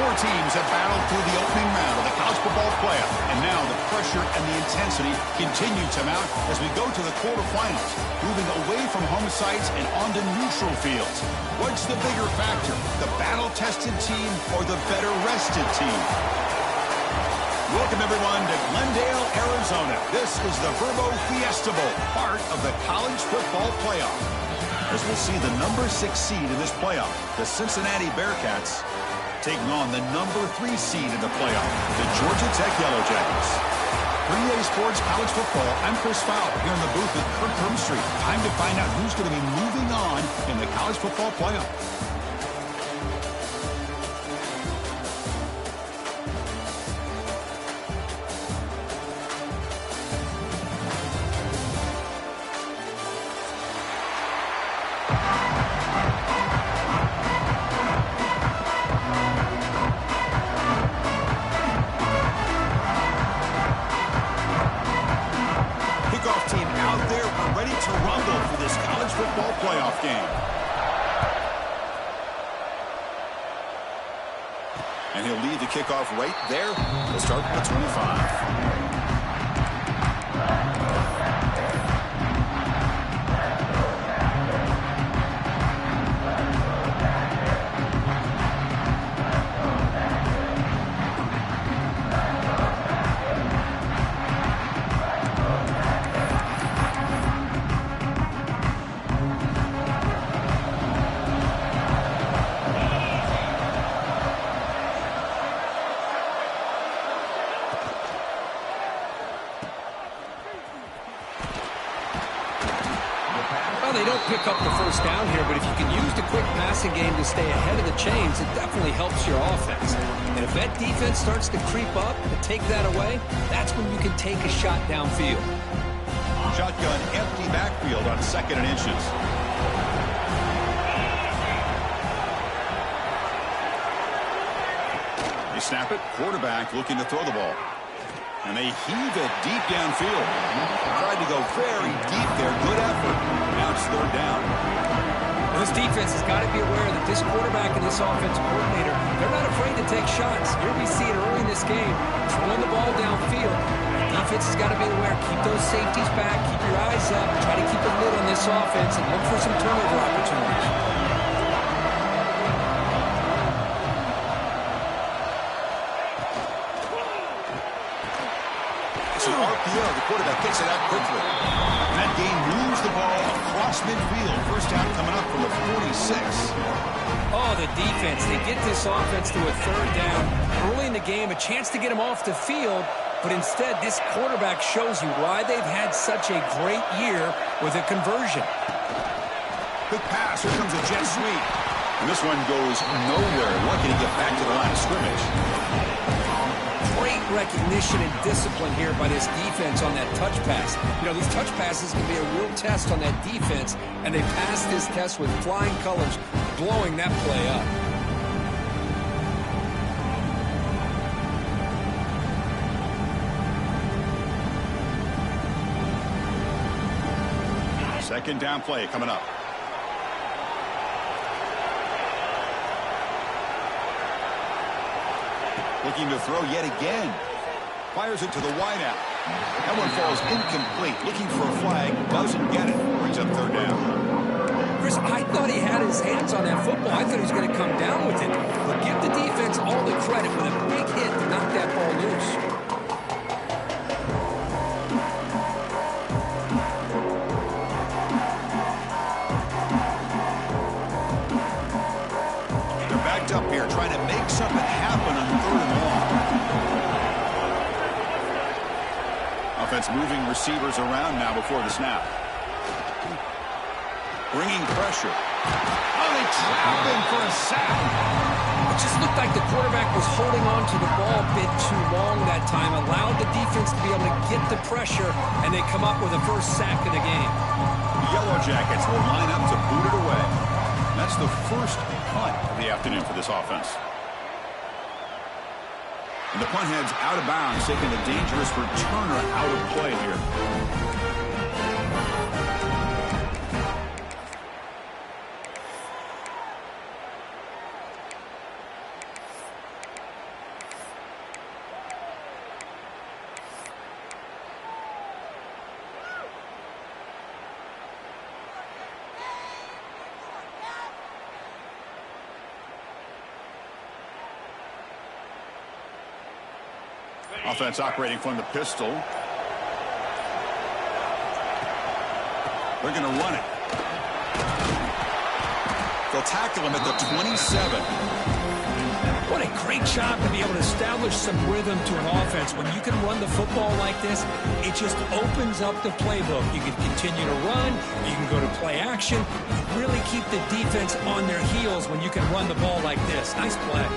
Four teams have battled through the opening round of the college football playoff, and now the pressure and the intensity continue to mount as we go to the quarterfinals, moving away from home sites and onto neutral fields. What's the bigger factor, the battle-tested team or the better-rested team? Welcome, everyone, to Glendale, Arizona. This is the Vrbo Fiesta Bowl, part of the college football playoff. As we'll see the number 6 seed in this playoff, the Cincinnati Bearcats, taking on the number 3 seed in the playoff, the Georgia Tech Yellow Jackets. For EA Sports College Football, I'm Chris Fowler here in the booth with Kirk Herbstreit. Time to find out who's going to be moving on in the college football playoff. And he'll lead the kickoff right there. We'll start at the 25. They don't pick up the first down here, but if you can use the quick passing game to stay ahead of the chains, it definitely helps your offense. And if that defense starts to creep up and take that away, that's when you can take a shot downfield. Shotgun empty backfield on 2nd and inches. They snap it, quarterback looking to throw the ball. And they heave it deep downfield. Tried to go very deep there. Good effort. Now it's 3rd down. This defense has got to be aware that this quarterback and this offensive coordinator, they're not afraid to take shots. Here we see it early in this game, throwing the ball downfield. The defense has got to be aware. Keep those safeties back. Keep your eyes up. Try to keep a lid on this offense and look for some turnover opportunities. The quarterback gets it out quickly. And that game moves the ball across midfield. First down coming up from the 46. Oh, the defense. They get this offense to a 3rd down. Early in the game, a chance to get them off the field. But instead, this quarterback shows you why they've had such a great year with a conversion. Good pass. Here comes a jet sweep. And this one goes nowhere. Lucky to get back to the line of scrimmage. Great recognition and discipline here by this defense on that touch pass. You know, these touch passes can be a real test on that defense, and they passed this test with flying colors, blowing that play up. Second down play coming up. Looking to throw yet again. Fires it to the wideout. That one falls incomplete. Looking for a flag. Doesn't get it. Brings up 3rd down. Chris, I thought he had his hands on that football. I thought he was going to come down with it. But give the defense all the credit with a big hit to knock that ball loose. They're backed up here trying to make something happen on 3rd and long. Offense moving receivers around now before the snap. Bringing pressure. Oh, they trap him for a sack. It just looked like the quarterback was holding on to the ball a bit too long that time, allowed the defense to be able to get the pressure, and they come up with a first sack of the game. The Yellow Jackets will line up to boot it away. And that's the first punt of the afternoon for this offense. And the punt heads out of bounds, taking a dangerous returner out of play here. Offense operating from the pistol. They're going to run it. They'll tackle him at the 27. What a great job to be able to establish some rhythm to an offense. When you can run the football like this, it just opens up the playbook. You can continue to run. You can go to play action. You really keep the defense on their heels when you can run the ball like this. Nice play.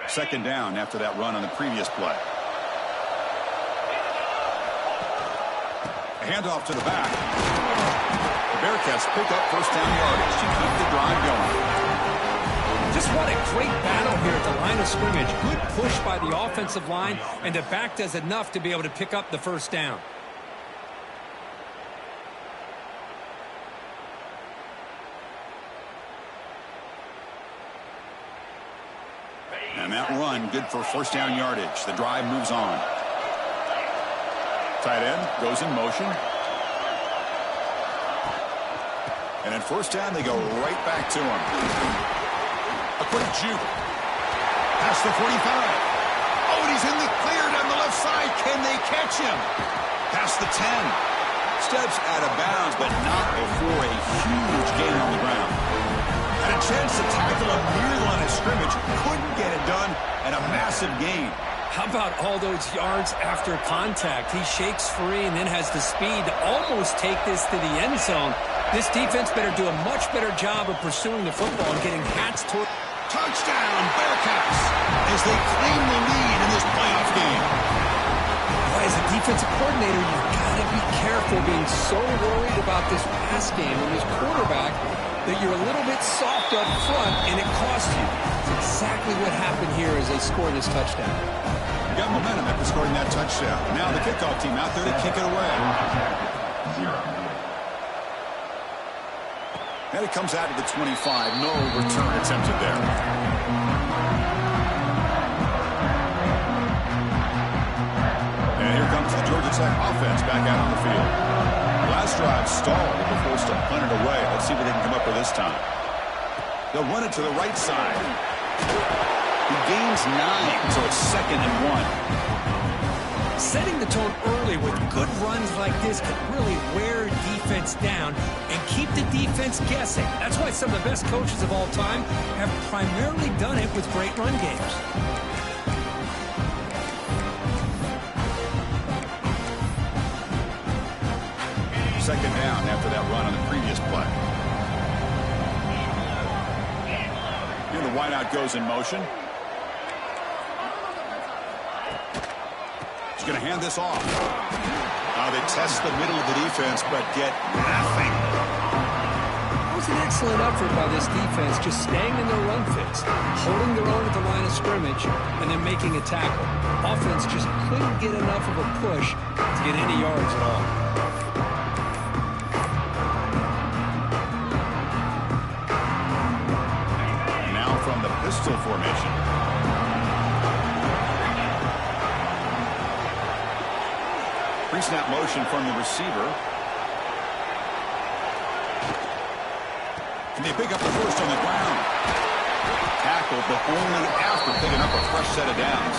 Second down after that run on the previous play. A handoff to the back. The Bearcats pick up first down yardage to keep the drive going. Just what a great battle here at the line of scrimmage. Good push by the offensive line, and the back does enough to be able to pick up the first down. And that run, good for first down yardage. The drive moves on. Tight end goes in motion. And at first down, they go right back to him. A quick juke. Past the 45. Oh, and he's in the clear down the left side. Can they catch him? Past the 10. Steps out of bounds, but not before a huge gain on the ground. Had a chance to tackle him near the line of scrimmage. Couldn't get it done, and a massive gain. How about all those yards after contact? He shakes free and then has the speed to almost take this to the end zone. This defense better do a much better job of pursuing the football and getting hats toward... Touchdown, Bearcats, as they claim the lead in this playoff game. Boy, as a defensive coordinator, you've got to be careful being so worried about this pass game and this quarterback that you're a little bit soft up front, and it costs you. It's exactly what happened here as they scored this touchdown. You got momentum after scoring that touchdown. Now the kickoff team out there to kick it away. And it comes out of the 25. No return attempted there. And here comes the Georgia Tech offense back out on the field. Last drive stalled and they're forced to punt it away. Let's see what they can come up with this time. They'll run it to the right side. He gains 9, so it's 2nd and 1. Setting the tone early with good runs like this can really wear defense down and keep the defense guessing. That's why some of the best coaches of all time have primarily done it with great run games. Second down after that run on the previous play. And the wideout goes in motion. He's going to hand this off. Now they test the middle of the defense, but get nothing. It was an excellent effort by this defense, just staying in their run fits, holding their own at the line of scrimmage, and then making a tackle. Offense just couldn't get enough of a push to get any yards at all. From the pistol formation. Pre-snap motion from the receiver. Can they pick up the first on the ground? Tackled, but only after picking up a fresh set of downs.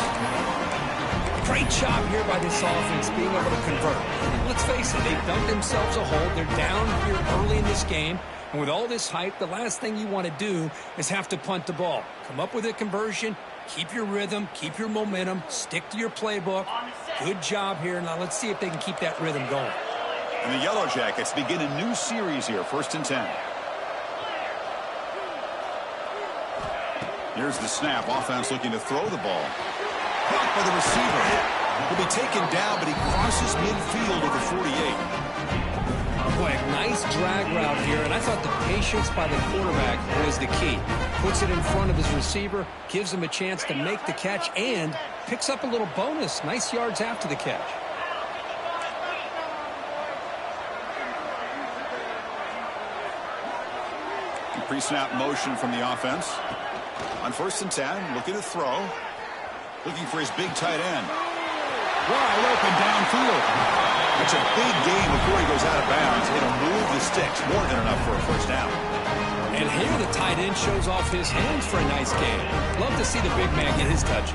Great job here by this offense being able to convert. And let's face it, they've dug themselves a hole. They're down here early in this game. And with all this hype, the last thing you want to do is have to punt the ball. Come up with a conversion, keep your rhythm, keep your momentum, stick to your playbook. Good job here. Now let's see if they can keep that rhythm going. And the Yellow Jackets begin a new series here, 1st and 10. Here's the snap. Offense looking to throw the ball. Caught by the receiver. He'll be taken down, but he crosses midfield at the 48. Boy, a nice drag route here, and I thought the patience by the quarterback was the key. Puts it in front of his receiver, gives him a chance to make the catch, and picks up a little bonus. Nice yards after the catch. Pre-snap motion from the offense. On 1st and 10, looking to throw. Looking for his big tight end. Wide open downfield. It's a big gain before he goes out of bounds. It'll move the sticks, more than enough for a first down. And here the tight end shows off his hands for a nice game. Love to see the big man get his touches.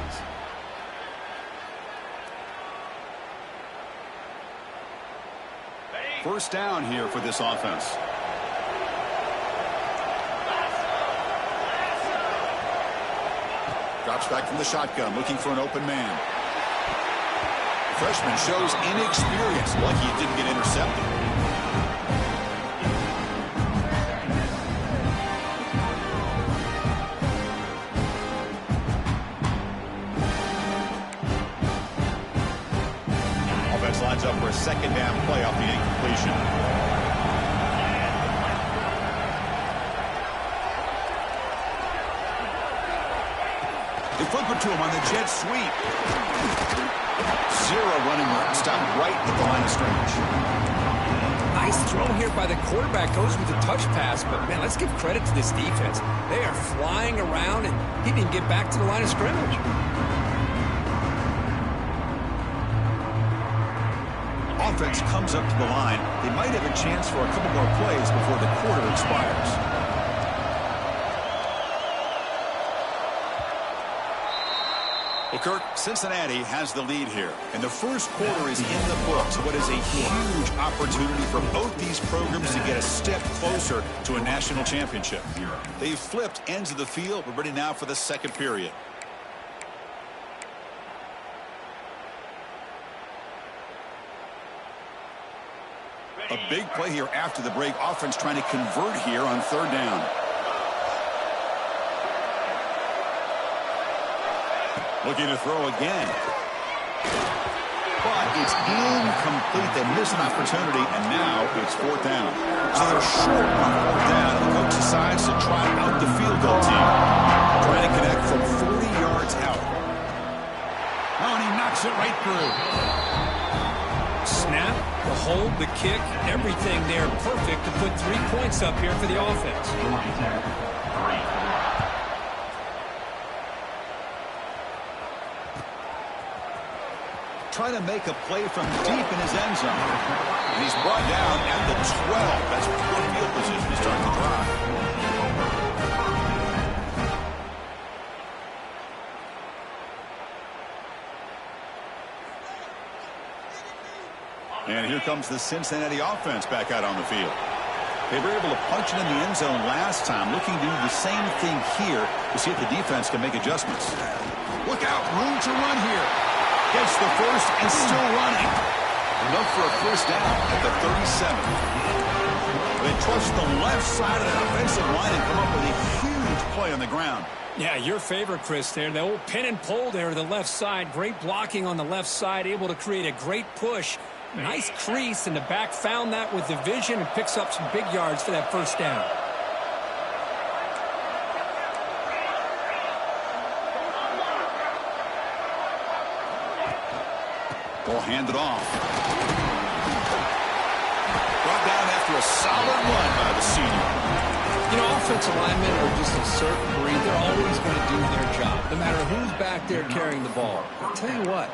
First down here for this offense. Drops back from the shotgun, looking for an open man. The freshman shows inexperience. Lucky it didn't get intercepted. Offense lines up for a second down play off the incompletion. They flip it to him on the jet sweep. Zero running room. Stopped right at the line of scrimmage. Nice throw here by the quarterback. Goes with a touch pass, but man, let's give credit to this defense. They are flying around, and he didn't get back to the line of scrimmage. Offense comes up to the line. They might have a chance for a couple more plays before the quarter expires. Well, Kirk, Cincinnati has the lead here, and the first quarter is in the books. What is a huge opportunity for both these programs to get a step closer to a national championship. They've flipped ends of the field. We're ready now for the second period. A big play here after the break. Offense trying to convert here on 3rd down. Looking to throw again. But it's incomplete. They miss an opportunity, and now it's 4th down. So they're short on 4th down, and the coach decides to try out the field goal team. Trying to connect from 40 yards out. Oh, and he knocks it right through. Snap, the hold, the kick, everything there perfect to put 3 points up here for the offense. Trying to make a play from deep in his end zone. And he's brought down at the 12. That's poor field position to start the drive. And here comes the Cincinnati offense back out on the field. They were able to punch it in the end zone last time, looking to do the same thing here to see if the defense can make adjustments. Look out, room to run here. Gets the first and still running. Enough for a first down at the 37. They trust the left side of that offensive line and come up with a huge play on the ground. Yeah, your favorite, Chris, there. The old pin and pull there to the left side. Great blocking on the left side, able to create a great push. Nice crease, and the back found that with the vision and picks up some big yards for that first down. Ball handed off. Brought down after a solid run by the senior. You know, offensive linemen are just a certain breed. They're always going to do their job, no matter who's back there carrying the ball. I'll tell you what,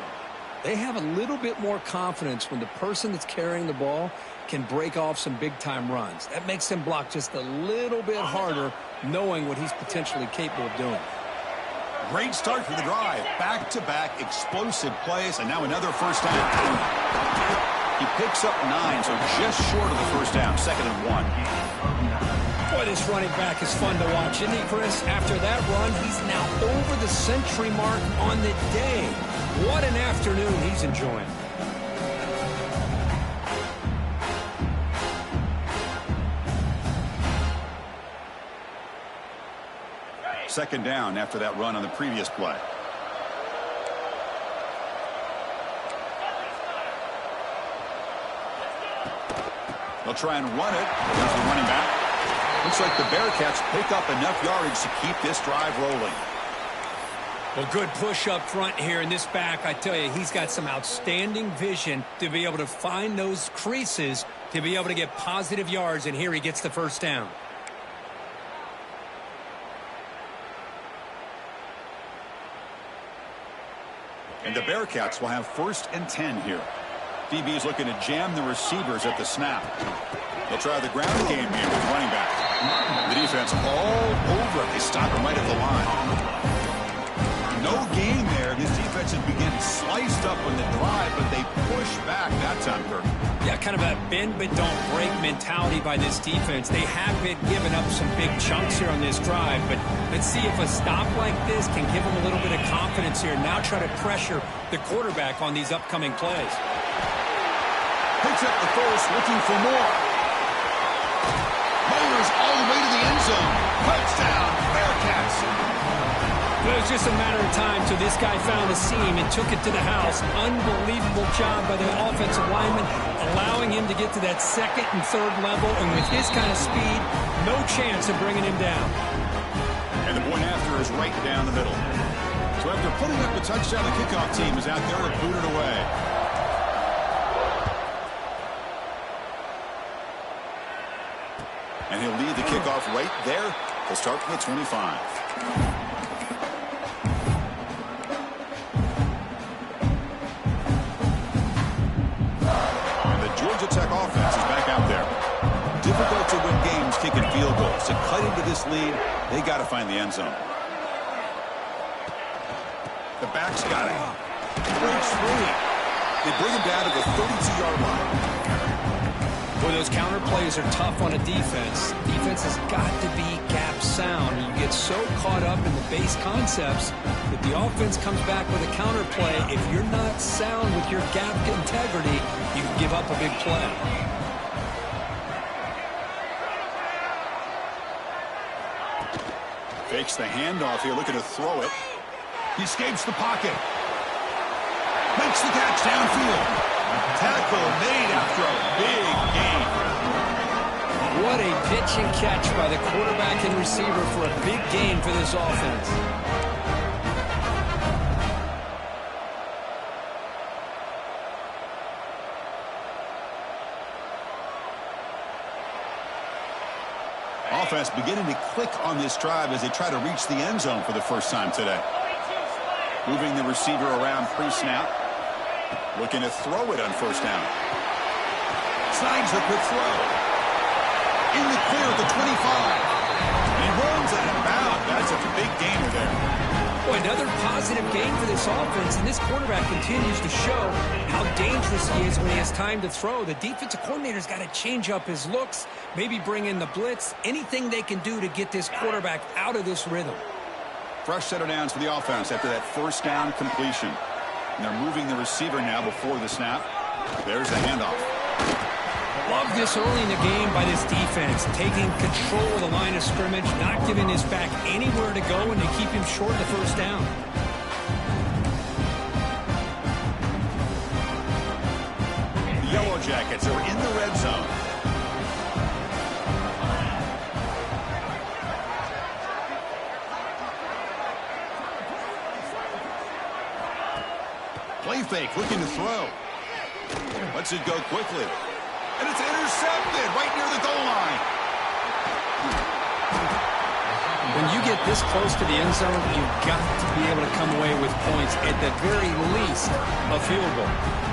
they have a little bit more confidence when the person that's carrying the ball can break off some big-time runs. That makes them block just a little bit harder, knowing what he's potentially capable of doing. Great start to the drive. Back-to-back explosive plays, and now another first down. He picks up 9, so just short of the first down. 2nd and 1. Boy, this running back is fun to watch, isn't he, Chris? After that run, he's now over the century mark on the day. What an afternoon he's enjoying. Second down after that run on the previous play. They'll try and run it. There's the running back. Looks like the Bearcats pick up enough yardage to keep this drive rolling. Well, good push up front here in this back. I tell you, he's got some outstanding vision to be able to find those creases to be able to get positive yards, and here he gets the first down. the Bearcats will have 1st and 10 here. DB is looking to jam the receivers at the snap. They'll try the ground game here with running back. The defense all over it. They stop him right at the line. No gain there. This defense is beginning sliced up on the drive, but they push back that time, Kirk. Yeah, kind of a bend but don't break mentality by this defense. They have been giving up some big chunks here on this drive, but let's see if a stop like this can give them a little bit of confidence here. Now try to pressure the quarterback on these upcoming plays. Picks up the first, looking for more. Motors all the way to the end zone. Touchdown, Bearcats. It was just a matter of time till this guy found a seam and took it to the house. Unbelievable job by the offensive lineman, allowing him to get to that 2nd and 3rd level. And with his kind of speed, no chance of bringing him down. And the point after is right down the middle. So after putting up the touchdown, the kickoff team is out there to boot it away. And he'll lead the kickoff right there. He'll start from the 25. Tech offense is back out there. Difficult to win games kicking field goals. To cut into this lead, they got to find the end zone. The back's got it. Breaks free. They bring him down to the 32-yard line. Boy, those counter plays are tough on a defense. Defense has got to be gap sound. You get so caught up in the base concepts that the offense comes back with a counter play. If you're not sound with your gap integrity, you can give up a big play. Fakes the handoff here, looking to throw it. He escapes the pocket. Makes the catch downfield. Tackle made after a big gain. What a pitch and catch by the quarterback and receiver for a big gain for this offense. Offense beginning to click on this drive as they try to reach the end zone for the first time today. Moving the receiver around pre-snap. Looking to throw it on 1st down. Slides the quick throw. In the clear at the 25. And he runs out of bounds. That's a big gainer there. Boy, another positive game for this offense, and this quarterback continues to show how dangerous he is when he has time to throw. The defensive coordinator's got to change up his looks, maybe bring in the blitz, anything they can do to get this quarterback out of this rhythm. Fresh set of downs for the offense after that 1st down completion. And they're moving the receiver now before the snap. There's the handoff. Love this early in the game by this defense, taking control of the line of scrimmage, not giving his back anywhere to go, and they keep him short of the 1st down. The Yellow Jackets are in the red zone. Play fake, looking to throw. Lets it go quickly. And it's intercepted right near the goal line. When you get this close to the end zone, you've got to be able to come away with points, at the very least, a field goal.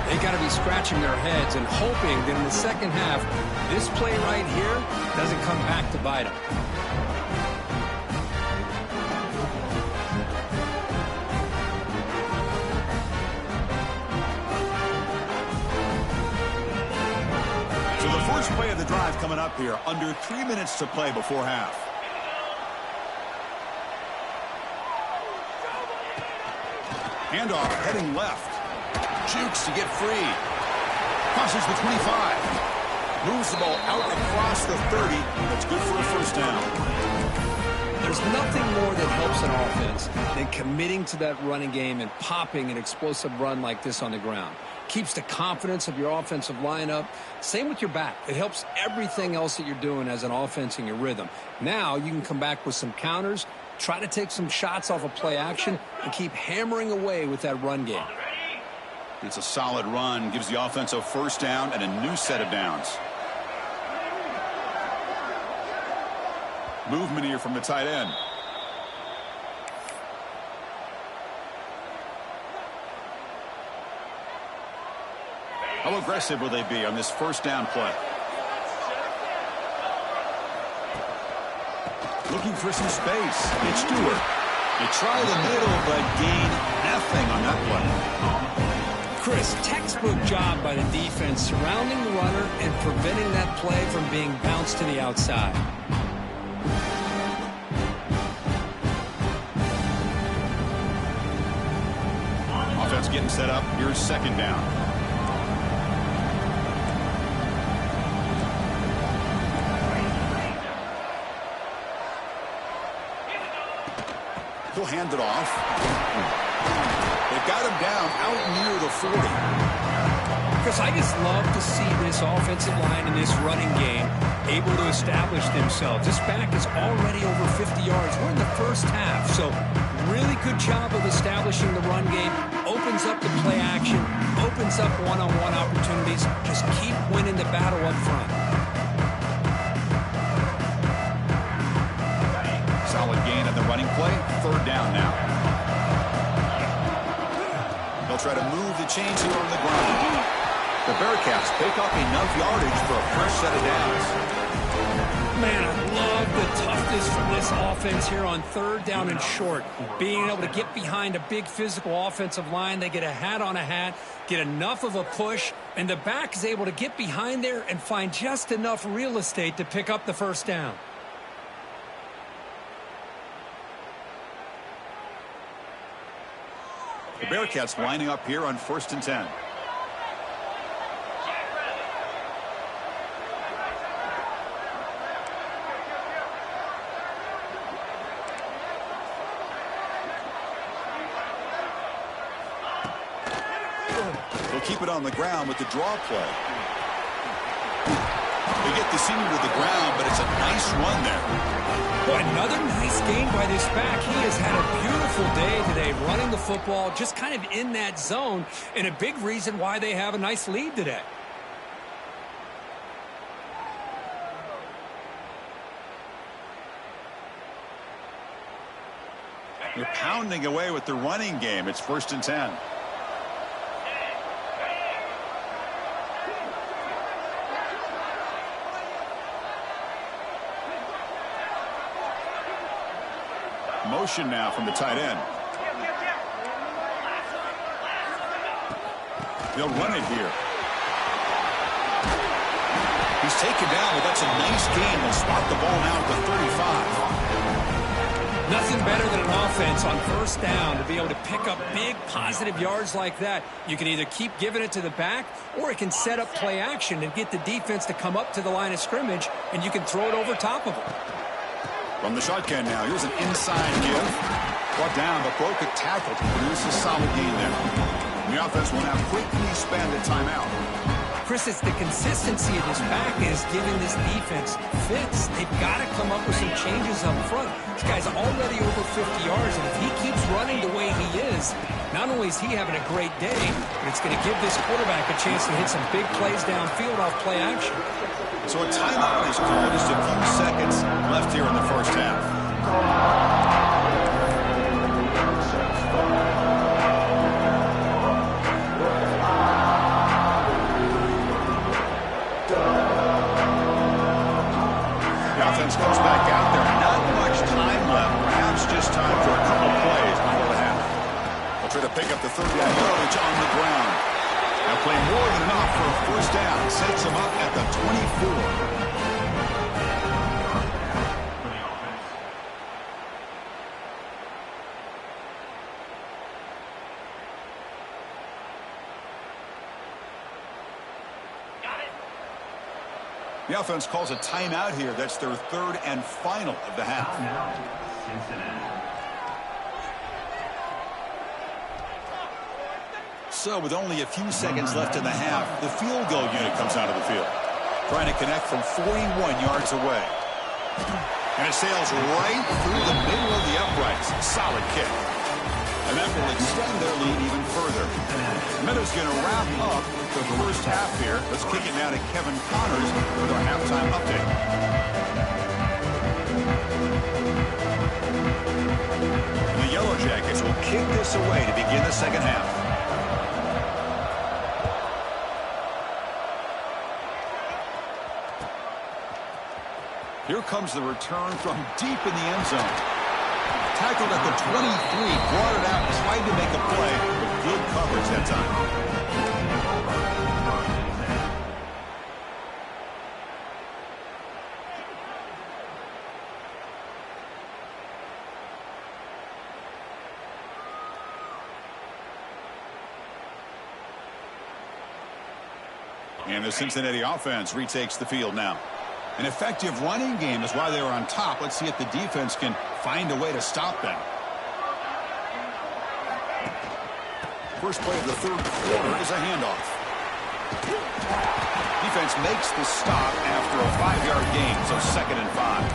They got to be scratching their heads and hoping that in the second half, this play right here doesn't come back to bite them. First play of the drive coming up here. Under 3 minutes to play before half. Handoff heading left. Jukes to get free. Crosses the 25. Moves the ball out across the 30. That's good for a 1st down. There's nothing more that helps an offense than committing to that running game and popping an explosive run like this on the ground. Keeps the confidence of your offensive lineup. Same with your back. It helps everything else that you're doing as an offense in your rhythm. Now you can come back with some counters, try to take some shots off of play action, and keep hammering away with that run game. It's a solid run. Gives the offense a 1st down and a new set of downs. Movement here from the tight end. How aggressive will they be on this first down play? Looking for some space. It's Stewart. They try the middle, but gain nothing on that play. Chris, textbook job by the defense surrounding the runner and preventing that play from being bounced to the outside. Offense getting set up. Here's second down. He'll hand it off. They've got him down out near the 40. Chris, I just love to see this offensive line in this running game able to establish themselves. This back is already over 50 yards. We're in the first half, so really good job of establishing the run game. Opens up the play action, opens up one-on-one opportunities. Just keep winning the battle up front. Solid gain on the running play. Third down now. They'll try to move the chains here on the ground. The Bearcats pick up enough yardage for a fresh set of downs. Man, I love the toughness from this offense here on third down and short. Being able to get behind a big physical offensive line. They get a hat on a hat, get enough of a push, and the back is able to get behind there and find just enough real estate to pick up the first down. The Bearcats lining up here on 1st and 10. They'll keep it on the ground with the draw play. They get the senior to the ground, but it's a nice run there. Boy, another nice game by this back. He has had a beautiful day today running the football, just kind of in that zone, and a big reason why they have a nice lead today. They're pounding away with the running game. It's 1st and 10. Motion now from the tight end. They'll run it here. He's taken down, but that's a nice gain. They'll spot the ball now at the 35. Nothing better than an offense on first down to be able to pick up big positive yards like that. You can either keep giving it to the back, or it can set up play action and get the defense to come up to the line of scrimmage, and you can throw it over top of them. From the shotgun now, here's an inside give. Brought down, but broke a tackle to produce a solid gain there. And the offense will now quickly spend a timeout. Chris, it's the consistency of this back is giving this defense fits. They've got to come up with some changes up front. This guy's already over 50 yards, and if he keeps running the way he is, not only is he having a great day, but it's going to give this quarterback a chance to hit some big plays downfield off play action. So a timeout is called. Just a few seconds left here in the first half. The offense comes back out there. Not much time left. Perhaps just time for a couple plays before the half. They'll try to pick up the third down yardage on the ground. They'll play more than enough for a first down. Sets them up at the 24. The offense calls a timeout here. That's their third and final of the half. So with only a few seconds left in the half, the field goal unit comes out of the field, trying to connect from 41 yards away. And it sails right through the middle of the uprights. Solid kick. And that will extend their lead even further. Meadows going to wrap up the first half here. Let's kick it now to Kevin Connors with our halftime update. The Yellow Jackets will kick this away to begin the second half. Here comes the return from deep in the end zone. Tackled at the 23, brought it out, tried to make a play, but good coverage that time. And the Cincinnati offense retakes the field now. An effective running game is why they were on top. Let's see if the defense can find a way to stop them. First play of the third quarter is a handoff. Defense makes the stop after a 5-yard gain, so 2nd and 5.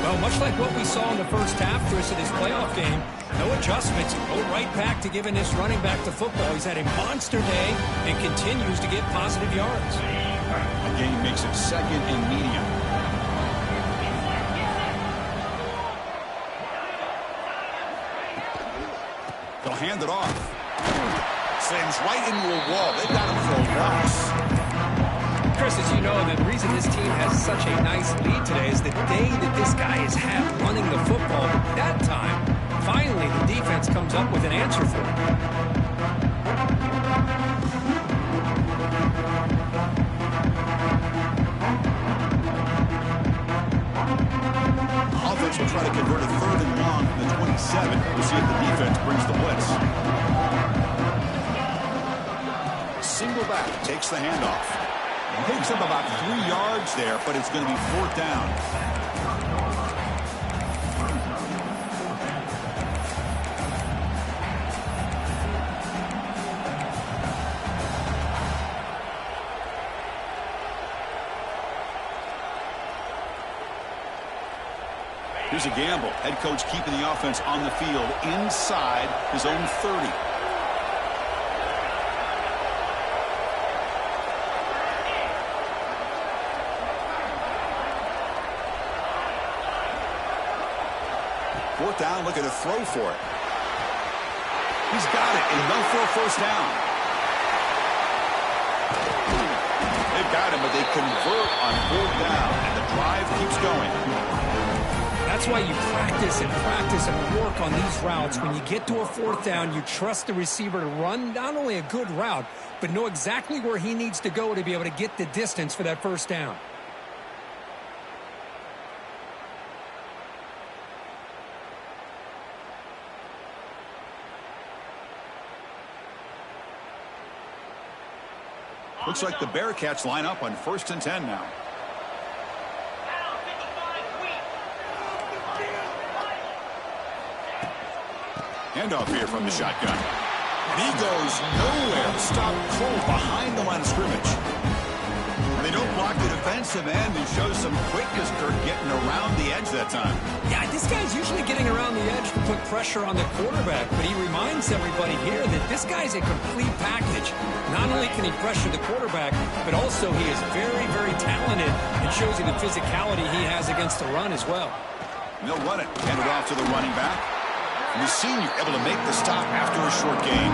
Well, much like what we saw in the first half, Chris, of this playoff game, no adjustments. Go right back to giving this running back the football. He's had a monster day and continues to get positive yards. The game makes it 2nd and medium. They'll hand it off. Slams right into a wall. They've got him for a loss. Chris, as you know, the reason this team has such a nice lead today is the day that this guy has had running the football. That time, finally, the defense comes up with an answer for it. Offense will try to convert a 3rd and long from the 27. We'll see if the defense brings the blitz. Single back, takes the handoff. Picks up about 3 yards there, but it's going to be 4th down. Here's a gamble. Head coach keeping the offense on the field inside his own 30. Fourth down, looking to throw for it. He's got it, enough for a 1st down. They've got him, but they convert on 4th down, and the drive keeps going. That's why you practice and work on these routes. When you get to a 4th down, you trust the receiver to run not only a good route, but know exactly where he needs to go to be able to get the distance for that 1st down. Looks like the Bearcats line up on 1st and 10 now. Handoff here from the shotgun. And he goes nowhere. Stop cold behind the line of scrimmage. They don't block the defensive end and show some quickness, Kurt, getting around the edge that time. Yeah, this guy's usually getting around the edge to put pressure on the quarterback, but he reminds everybody here that this guy's a complete package. Not only can he pressure the quarterback, but also he is very, very talented and shows you the physicality he has against the run as well. And they'll run it. Hand it off to the running back. And the senior able to make the stop after a short gain.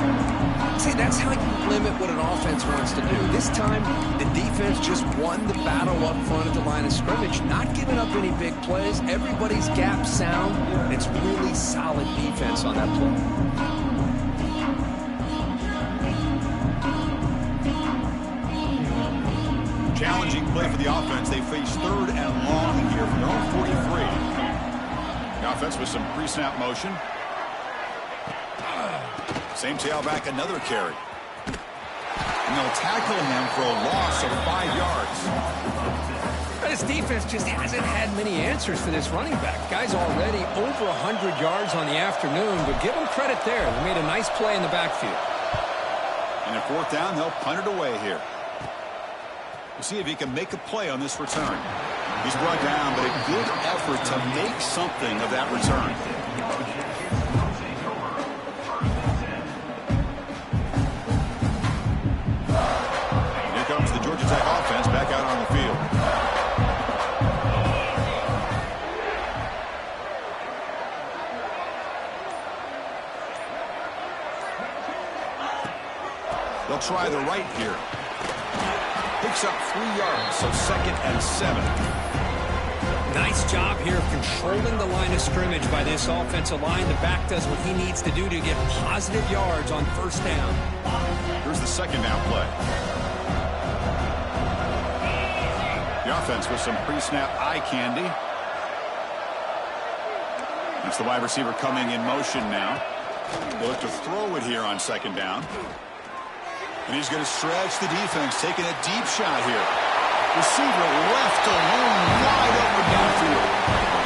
See, that's how you limit what an offense wants to do. This time, the defense just won the battle up front at the line of scrimmage, not giving up any big plays. Everybody's gap sound. It's really solid defense on that play. Challenging play for the offense. They face 3rd and long here from their own 43. The offense with some pre-snap motion. Same tailback, another carry. And they'll tackle him for a loss of 5 yards. This defense just hasn't had many answers for this running back. Guy's already over 100 yards on the afternoon, but give him credit there. They made a nice play in the backfield. And at 4th down, they'll punt it away here. We'll see if he can make a play on this return. He's brought down, but a good effort to make something of that return. Here comes the Georgia Tech offense back out on the field. They'll try the right here. Picks up 3 yards, so 2nd and 7. Nice job here of controlling the line of scrimmage by this offensive line. The back does what he needs to do to get positive yards on first down. Here's the second down play. The offense with some pre-snap eye candy. That's the wide receiver coming in motion now. They'll look to throw it here on second down. And he's going to stretch the defense, taking a deep shot here. Receiver left alone, wide open downfield.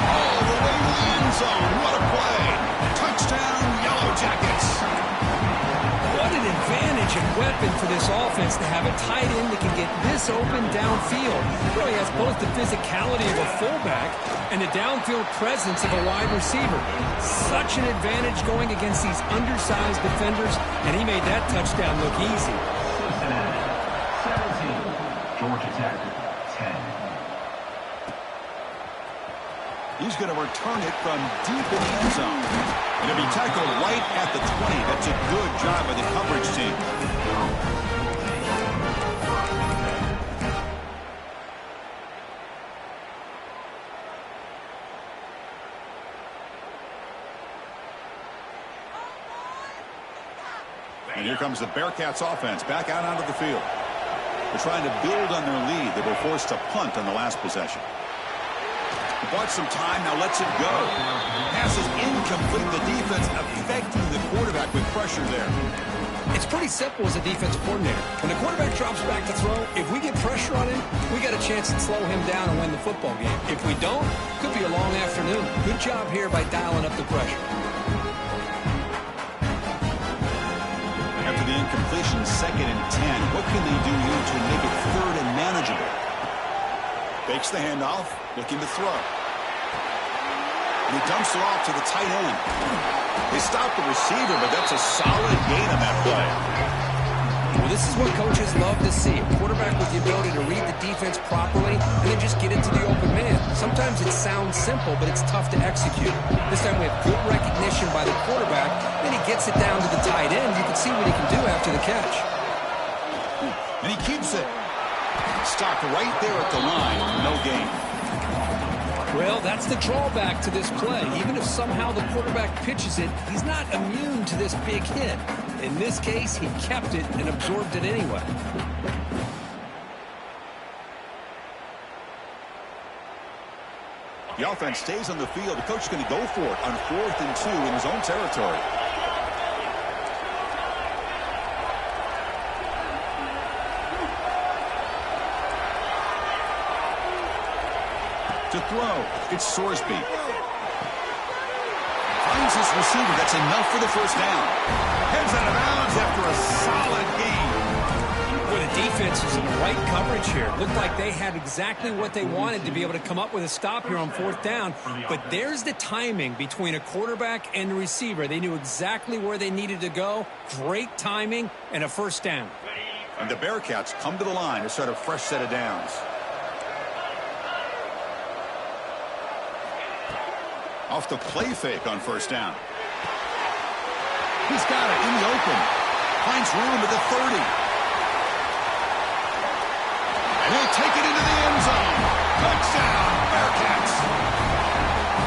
All the way to the end zone. What a play. Touchdown, Yellow Jackets. What an advantage and weapon for this offense to have a tight end that can get this open downfield. Really has both the physicality of a fullback and the downfield presence of a wide receiver. Such an advantage going against these undersized defenders, and he made that touchdown look easy. Georgia Tech, 10. He's going to return it from deep in the end zone. And it'll be tackled right at the 20. That's a good job by the coverage team. And here comes the Bearcats offense back out onto the field. They're trying to build on their lead. They were forced to punt on the last possession. Bought some time, now lets it go. Pass is incomplete. The defense affecting the quarterback with pressure there. It's pretty simple as a defensive coordinator. When the quarterback drops back to throw, if we get pressure on him, we got a chance to slow him down and win the football game. If we don't, could be a long afternoon. Good job here by dialing up the pressure. After the incompletion, 2nd and 10. What can they do here to make it 3rd and manageable? Fakes the handoff, looking to throw. And he dumps it off to the tight end. They stop the receiver, but that's a solid gain on that play. Well, this is what coaches love to see. A quarterback with the ability to read the defense properly and then just get into the open man. Sometimes it sounds simple, but it's tough to execute. This time we have good recognition by the quarterback. Then he gets it down to the tight end. You can see what he can do after the catch. And he keeps it. Stopped right there at the line. No gain. Well, that's the drawback to this play. Even if somehow the quarterback pitches it, he's not immune to this big hit. In this case, he kept it and absorbed it anyway. The offense stays on the field. The coach is going to go for it on 4th and 2 in his own territory. To throw, it's Sorsby. Finds his receiver. That's enough for the first down. Heads out of bounds after a solid gain. Well, the defense is in the right coverage here. Looked like they had exactly what they wanted to be able to come up with a stop here on 4th down. But there's the timing between a quarterback and the receiver. They knew exactly where they needed to go. Great timing and a first down. And the Bearcats come to the line to start a fresh set of downs. Off the play fake on first down. He's got it in the open. Finds room at the 30. And he'll take it into the end zone. Touchdown, Bearcats.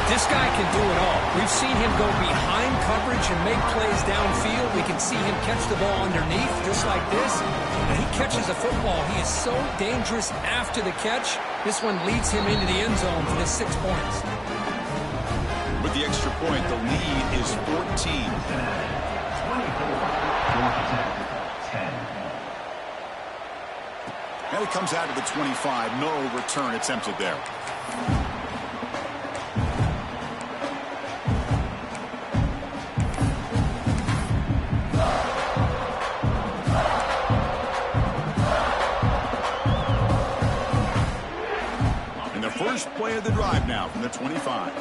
This guy can do it all. We've seen him go behind coverage and make plays downfield. We can see him catch the ball underneath just like this. When he catches a football, he is so dangerous after the catch. This one leads him into the end zone for the 6 points. With the extra point, the lead is 14. 10. And it comes out to the 25. No return attempted there. And the first play of the drive now from the 25.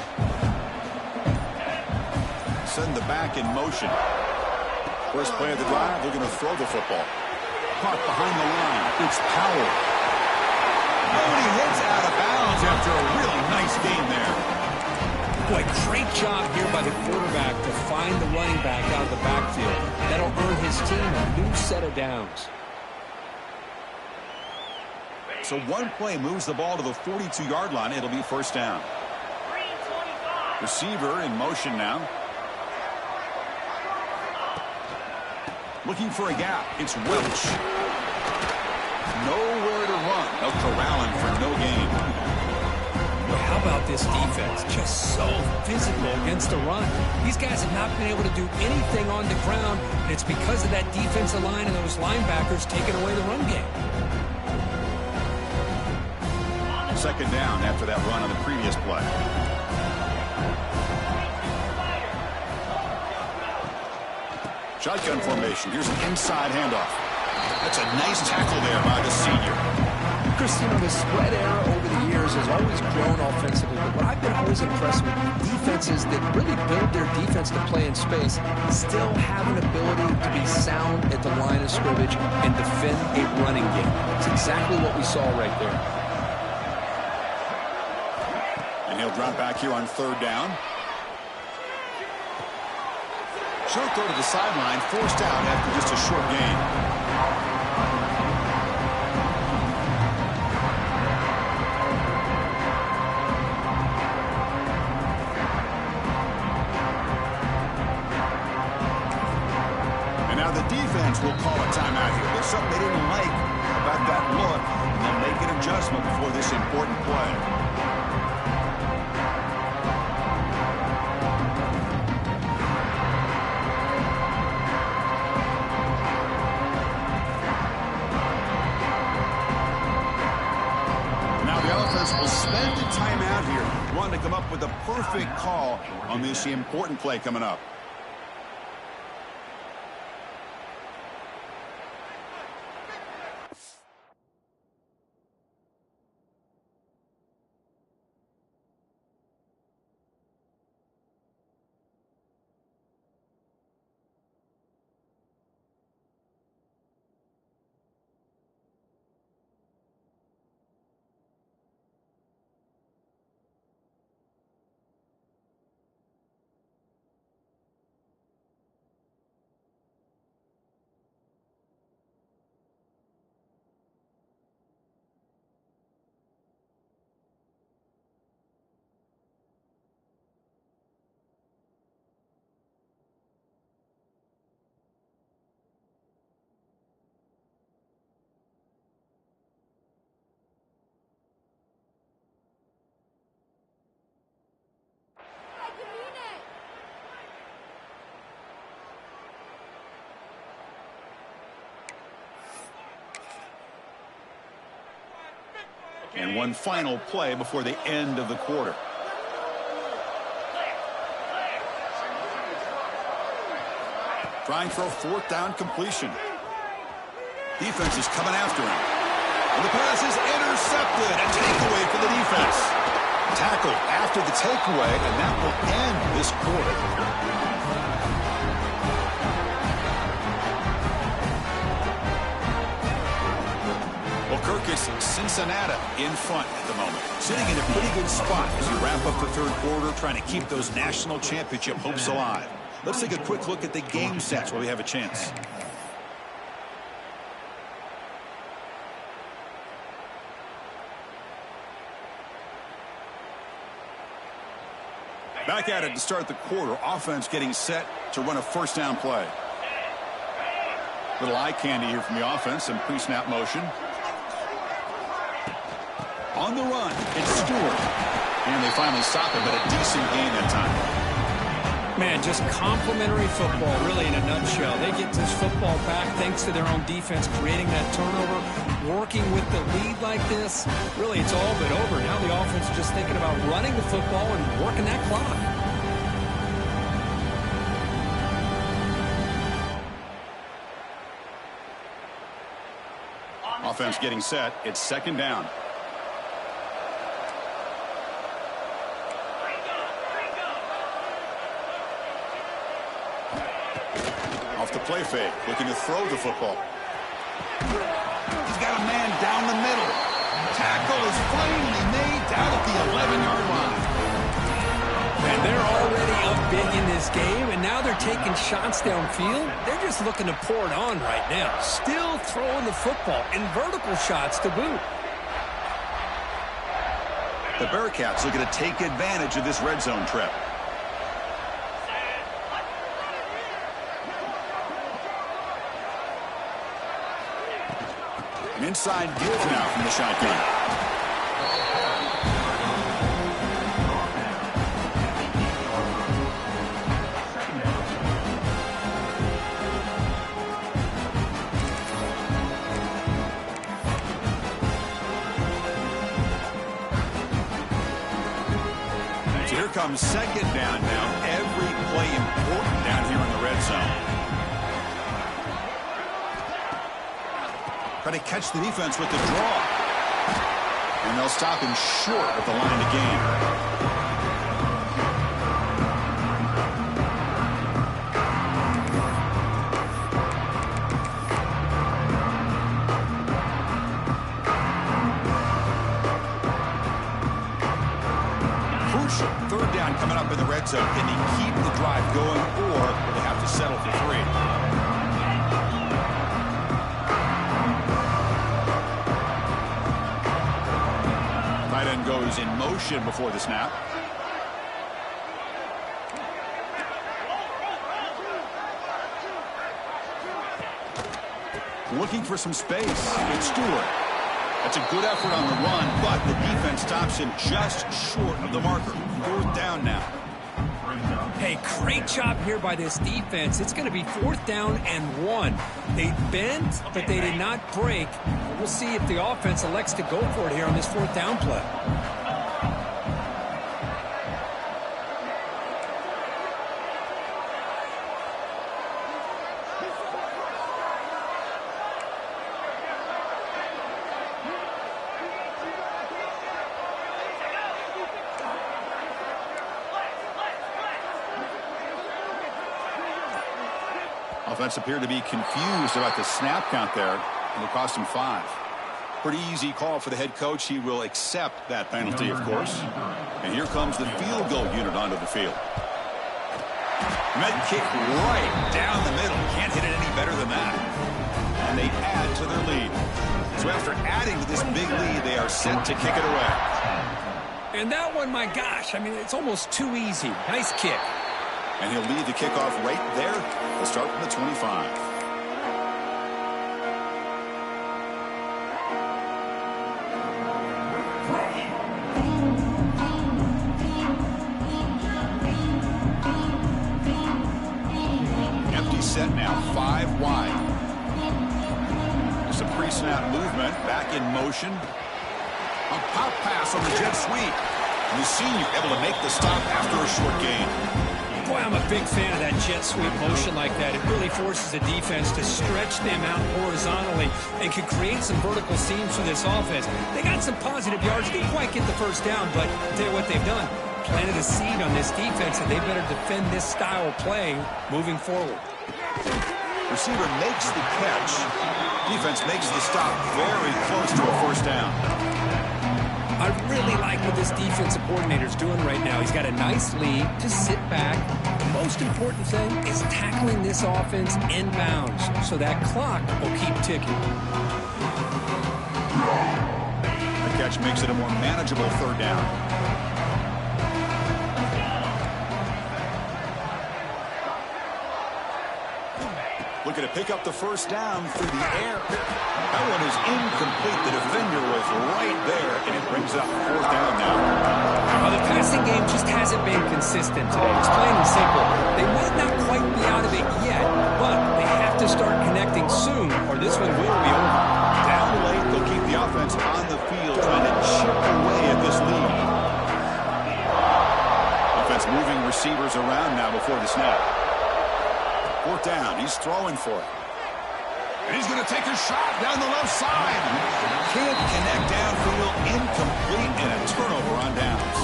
Send the back in motion. First play of the drive, they're going to throw the football. Caught behind the line. It's Powell. Oh, and he heads out of bounds after a really nice game there. Boy, great job here by the quarterback to find the running back out of the backfield. That'll earn his team a new set of downs. So one play moves the ball to the 42-yard line. It'll be first down. Receiver in motion now. Looking for a gap. It's Welch. Nowhere to run. They'll corral him for no gain. Well, how about this defense? Just so physical against the run. These guys have not been able to do anything on the ground, and it's because of that defensive line and those linebackers taking away the run game. Second down after that run on the previous play. Shotgun formation. Here's an inside handoff. That's a nice tackle there by the senior. Chris, you know, the spread era over the years has always grown offensively, but what I've been always impressed with, defenses that really build their defense to play in space still have an ability to be sound at the line of scrimmage and defend a running game. It's exactly what we saw right there. And he'll drop back here on third down. Short throw to the sideline, forced out after just a short gain. And now the defense will call a timeout here. There's something they didn't like about that look, and they'll make an adjustment before this important play. Will spend the timeout here, wanting to come up with a perfect call on this important play coming up. And one final play before the end of the quarter. Trying for a fourth down completion. Defense is coming after him. And the pass is intercepted. A takeaway for the defense. Tackled after the takeaway, and that will end this quarter. Kirkus, Cincinnati in front at the moment. Sitting in a pretty good spot as we wrap up the third quarter, trying to keep those national championship hopes alive. Let's take a quick look at the game stats while we have a chance. Back at it to start the quarter. Offense getting set to run a first down play. Little eye candy here from the offense. Some pre-snap motion. On the run, it's Stewart. And they finally stop him, but a decent gain that time. Man, just complimentary football, really, in a nutshell. They get this football back thanks to their own defense, creating that turnover, working with the lead like this. Really, it's all but over. Now the offense is just thinking about running the football and working that clock. Offense getting set. It's second down. Off the play fake, looking to throw the football. He's got a man down the middle. Tackle is finally made down at the 11-yard line. And they're already up big in this game, and now they're taking shots downfield. They're just looking to pour it on right now. Still throwing the football, and vertical shots to boot. The Bearcats looking to take advantage of this red zone trip. An inside give now from the shotgun. Here comes second down now. Every play important down here in the red zone. Try to catch the defense with the draw. And they'll stop him short of the line of game. Third down coming up in the red zone. Can he keep the drive going, or will they have to settle for 3? Tight end goes in motion before the snap. Looking for some space. It's Stewart. That's a good effort on the run, but the defense stops him just short of the marker. 4th down now. Hey, great job here by this defense. It's going to be 4th down and 1. They bent, but they did not break. We'll see if the offense elects to go for it here on this 4th down play. Offense appeared to be confused about the snap count there, and it cost him 5. Pretty easy call for the head coach. He will accept that penalty, of course. And here comes the field goal unit onto the field. Med kick right down the middle. Can't hit it any better than that. And they add to their lead. So after adding to this big lead, they are set to kick it away. And that one, my gosh, I mean, it's almost too easy. Nice kick. And he'll lead the kickoff right there. We'll start from the 25. Empty set now, 5 wide. Just a pre-snap movement, back in motion. A pop pass on the jet sweep. And the senior able to make the stop after a short gain. Boy, I'm a big fan of that jet sweep motion like that. It really forces the defense to stretch them out horizontally and can create some vertical seams for this offense. They got some positive yards. Didn't quite get the first down, but I'll tell you what they've done. Planted a seed on this defense, and they better defend this style of play moving forward. Receiver makes the catch. Defense makes the stop very close to a 1st down. I really like what this defensive coordinator is doing right now. He's got a nice lead to sit back. The most important thing is tackling this offense inbounds so that clock will keep ticking. The catch makes it a more manageable 3rd down. Looking to pick up the 1st down through the air. That one is incomplete. The defender was right there, and it brings up 4th down now. Well, the passing game just hasn't been consistent today. It's plain and simple. They might not quite be out of it yet, but they have to start connecting soon, or this one will be over. Down late, they'll keep the offense on the field, trying to chip away at this lead. Offense moving receivers around now before the snap. 4th down. He's throwing for it. And he's going to take a shot down the left side. Can't connect downfield. Incomplete, and a turnover on downs.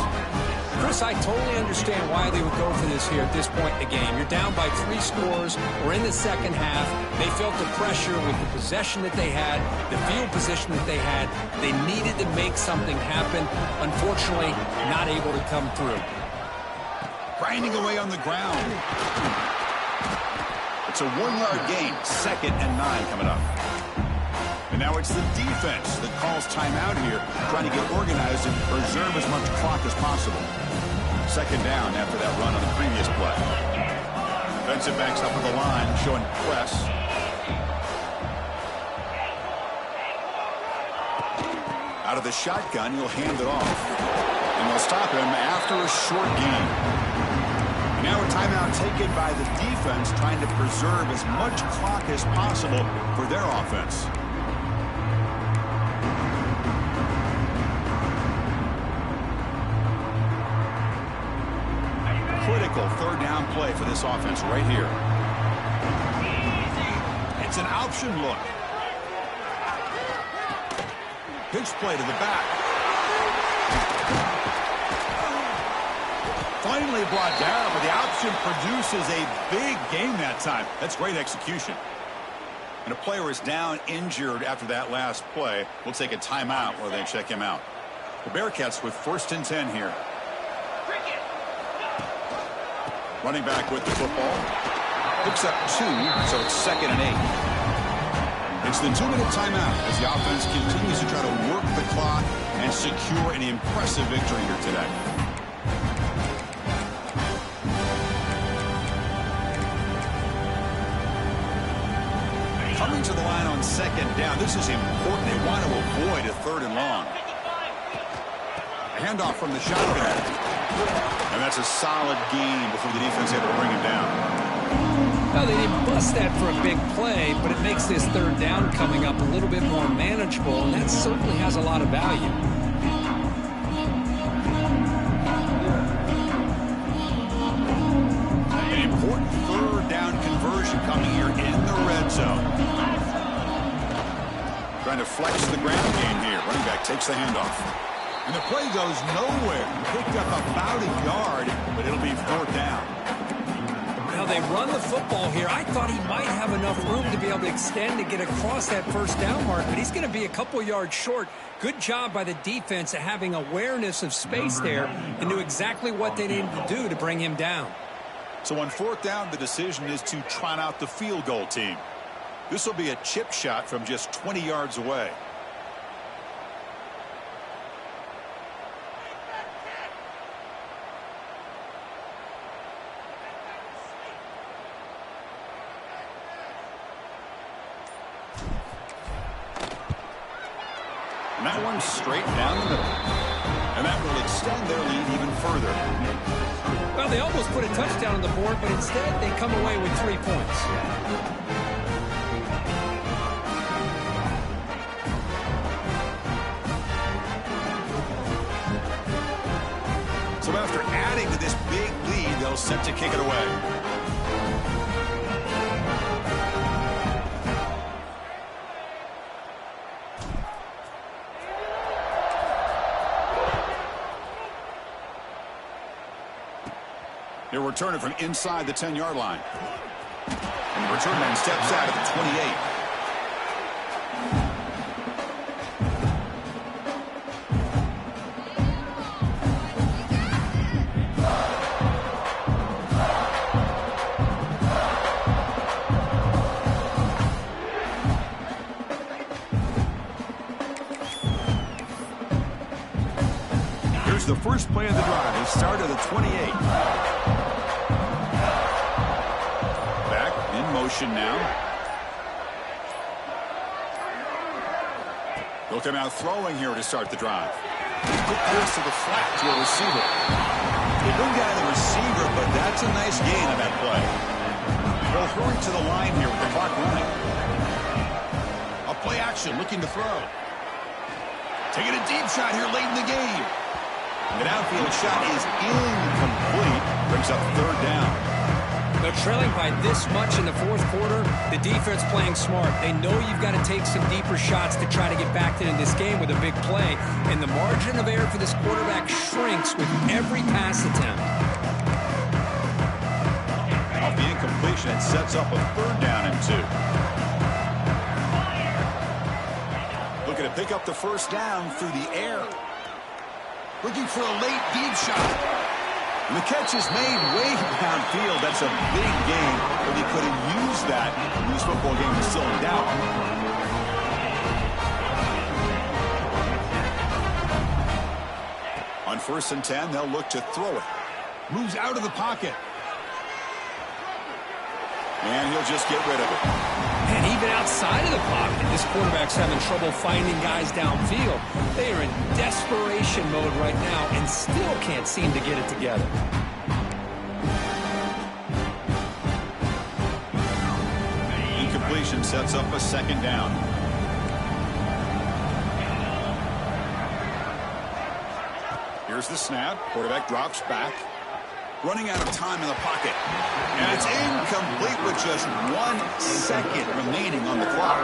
Chris, I totally understand why they would go for this here at this point in the game. You're down by 3 scores. We're in the second half. They felt the pressure with the possession that they had, the field position that they had. They needed to make something happen. Unfortunately, not able to come through. Grinding away on the ground. It's a 1-yard gain. 2nd and 9 coming up. And Now it's the defense that calls timeout here, trying to get organized and preserve as much clock as possible. Second down after that run on the previous play. Defensive backs up at the line, showing press. Out of the shotgun, he'll hand it off. And they'll stop him after a short gain. And now a timeout taken by the defense, trying to preserve as much clock as possible for their offense. Critical third down play for this offense right here. It's an option look. Pitch play to the back. Finally brought down, but the option produces a big gain that time. That's great execution. And a player is down injured after that last play. We'll take a timeout while they check him out. The Bearcats with 1st and 10 here. Running back with the football. Picks up 2, so it's 2nd and 8. It's the 2-minute timeout as the offense continues to try to work the clock and secure an impressive victory here today. Coming to the line on 2nd down. This is important. They want to avoid a 3rd and long. A handoff from the shotgun. And that's a solid gain before the defense had to bring him down. Well, they didn't bust that for a big play, but it makes this 3rd down coming up a little bit more manageable, and that certainly has a lot of value. An important 3rd down conversion coming here in the red zone. Trying to flex the ground game here. Running back takes the handoff. And the play goes nowhere. Picked up about a yard, but it'll be 4th down. Now they run the football here. I thought he might have enough room to be able to extend to get across that 1st down mark, but he's going to be a couple yards short. Good job by the defense at having awareness of space there and knew exactly what they needed to do to bring him down. So on 4th down, the decision is to trot out the field goal team. This will be a chip shot from just 20 yards away. And that one's straight down the middle. And that will extend their lead even further. Well, they almost put a touchdown on the board, but instead they come away with 3 points. So after adding to this big lead, they'll set to kick it away. He'll return it from inside the 10-yard line. And the return man steps out at the 28. Here's the first play of the drive. They start at the 28. Motion now. They'll come out throwing here to start the drive. Quick pass to the flat to a receiver. They bring down the receiver, but that's a nice gain on that play. They'll hurry to the line here with the clock running. A play action, looking to throw. Taking a deep shot here late in the game. The downfield shot is incomplete. Brings up 3rd down. They're trailing by this much in the 4th quarter. The defense playing smart. They know you've got to take some deeper shots to try to get back into this game with a big play. And the margin of error for this quarterback shrinks with every pass attempt. Off the incompletion, it sets up a 3rd down and 2. Looking to pick up the 1st down through the air. Looking for a late deep shot. And the catch is made way downfield. That's a big gain, but he could have used that when this football game was still in doubt. On 1st and 10, they'll look to throw it. Moves out of the pocket. And he'll just get rid of it. And even outside of the pocket, this quarterback's having trouble finding guys downfield. They are in desperation mode right now and still can't seem to get it together. Incompletion sets up a 2nd down. Here's the snap. Quarterback drops back. Running out of time in the pocket. And it's incomplete with just 1 second remaining on the clock.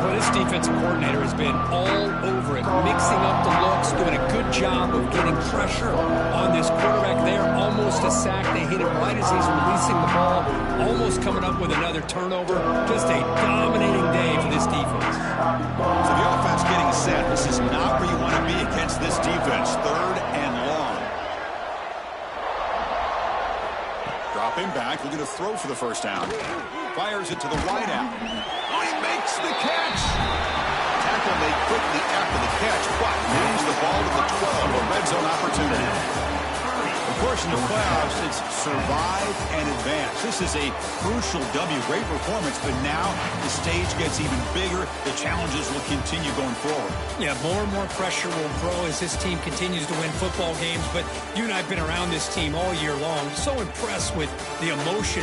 Well, this defensive coordinator has been all over it, mixing up the looks, doing a good job of getting pressure on this quarterback there. Almost a sack. They hit him right as he's releasing the ball, almost coming up with another turnover. Just a dominating day for this defense. So the offense getting set. This is not where you want to be against this defense. 3rd and long. Dropping back, looking to throw for the 1st down. Fires it to the wide out. Oh, he makes the catch. Tackle made quickly after the catch, but moves the ball to the 12, a red zone opportunity. Of course, in the playoffs, it's survive and advance. This is a crucial W. Great performance, but now the stage gets even bigger. The challenges will continue going forward. Yeah, more and more pressure will grow as this team continues to win football games, but you and I have been around this team all year long. So impressed with the emotion